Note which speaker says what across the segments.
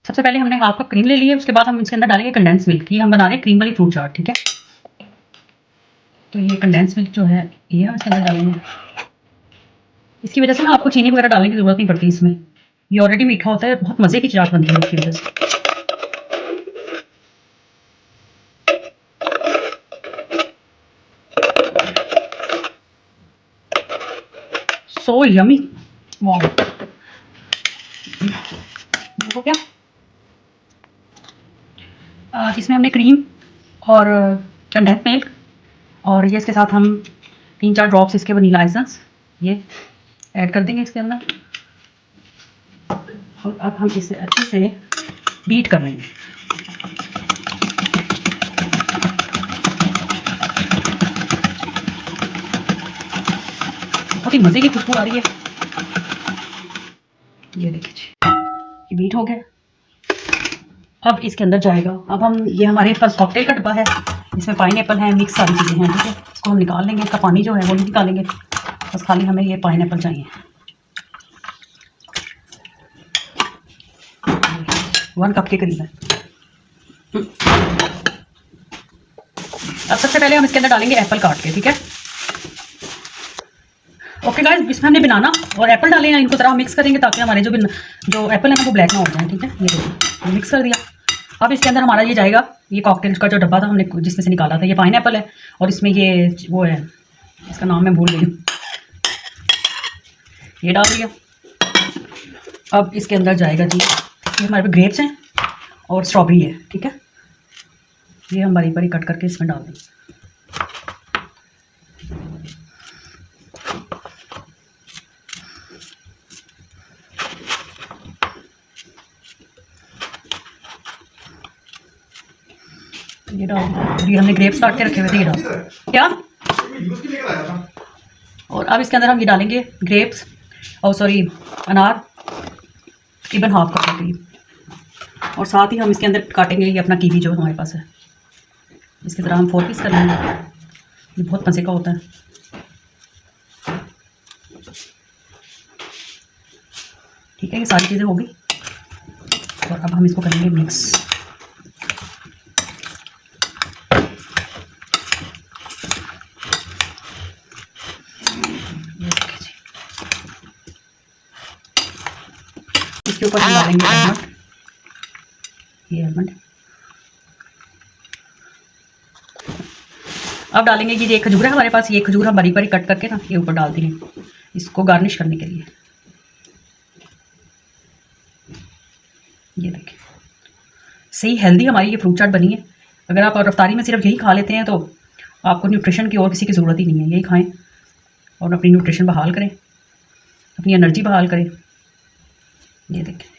Speaker 1: सबसे पहले हमने हाफ कप क्रीम ले ली है, उसके बाद हम इसके अंदर डालेंगे कंडेंस मिल्क। ये हम बना रहे हैं क्रीम वाली फ्रूट चाट, ठीक है। तो ये कंडेंस मिल्क जो है ये हम इसके अंदर डालेंगे। इसकी वजह से ना आपको चीनी वगैरह डालने की जरूरत नहीं पड़ती इसमें, ये ऑलरेडी मीठा होता है, बहुत मजे की चाट बनती है इसकी वजह से। सो यमी, वाह। हो गया। इसमें हमने क्रीम और कंडेंस मिल्क और ये इसके साथ हम 3-4 ड्रॉप्स इसके वनीला एसेंस ये ऐड कर देंगे इसके अंदर। और अब हम इसे अच्छे से बीट कर लेंगे। बहुत ही मज़े की खुशबू आ रही है। ये देखिए जी, ये बीट हो गया। अब इसके अंदर जाएगा, अब हम ये हमारे पास कॉकटेल का डब्बा है, इसमें पाइनएप्पल है, मिक्स सारी चीज़ें हैं, ठीक है। इसको हम निकाल लेंगे, इसका पानी जो है वो नहीं निकालेंगे, बस खाली हमें ये पाइनएप्पल चाहिए। 1 कप के करीब है। अब सबसे पहले हम इसके अंदर डालेंगे एप्पल काट के, ठीक है। ओके गाइस, इसमें हमने बनाना और एप्पल डाले हैं, इनको तरह मिक्स करेंगे ताकि हमारे जो एप्पल है वो ब्लैक ना हो जाए, ठीक है। ये देखो मिक्स कर दिया। अब इसके अंदर हमारा ये जाएगा, ये कॉकटेल का जो डब्बा था हमने जिसमें से निकाला था, ये पाइनएप्पल है और इसमें ये वो है, इसका नाम मैं भूल गई हूँ, ये डाल दिया। अब इसके अंदर जाएगा जी, ये हमारे पास ग्रेप्स हैं और स्ट्रॉबेरी है, ठीक है। ये हम बारीक बारीक कट करके इसमें डाल दें। ये डाल दिया। ये हमने ग्रेप्स काट के रखे हुए थे, ये डाल क्या। और अब इसके अंदर हम ये डालेंगे ग्रेप्स और सॉरी अनार, तकरीबन हाफ कप के करीब। और साथ ही हम इसके अंदर काटेंगे ये अपना कीवी जो हमारे पास है, इसकी तरह हम 4 पीस कर लेंगे। ये बहुत मज़े का होता है। ठीक है, ये सारी चीज़ें होगी और अब हम इसको करेंगे मिक्स। इसके ऊपर हम डालेंगे आलमंड, ये आलमंड। अब डालेंगे ये खजूर है हमारे पास, ये खजूर हम बारीक बारीक कट करके ना ये ऊपर डाल देंगे इसको गार्निश करने के लिए। ये देखिए, सही हेल्दी हमारी ये फ्रूट चाट बनी है। अगर आप रफ्तारी में सिर्फ यही खा लेते हैं तो आपको न्यूट्रिशन की और किसी की ज़रूरत ही नहीं है, यही खाएं और अपनी न्यूट्रिशन बहाल करें, अपनी एनर्जी बहाल करें। ये देखें,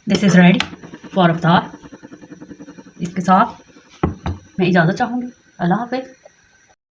Speaker 1: दिस इज़ रेडी फॉर अफ्तार। इसके साथ मैं इजाज़त चाहूँगी। अल्लाह हाफ़िज़।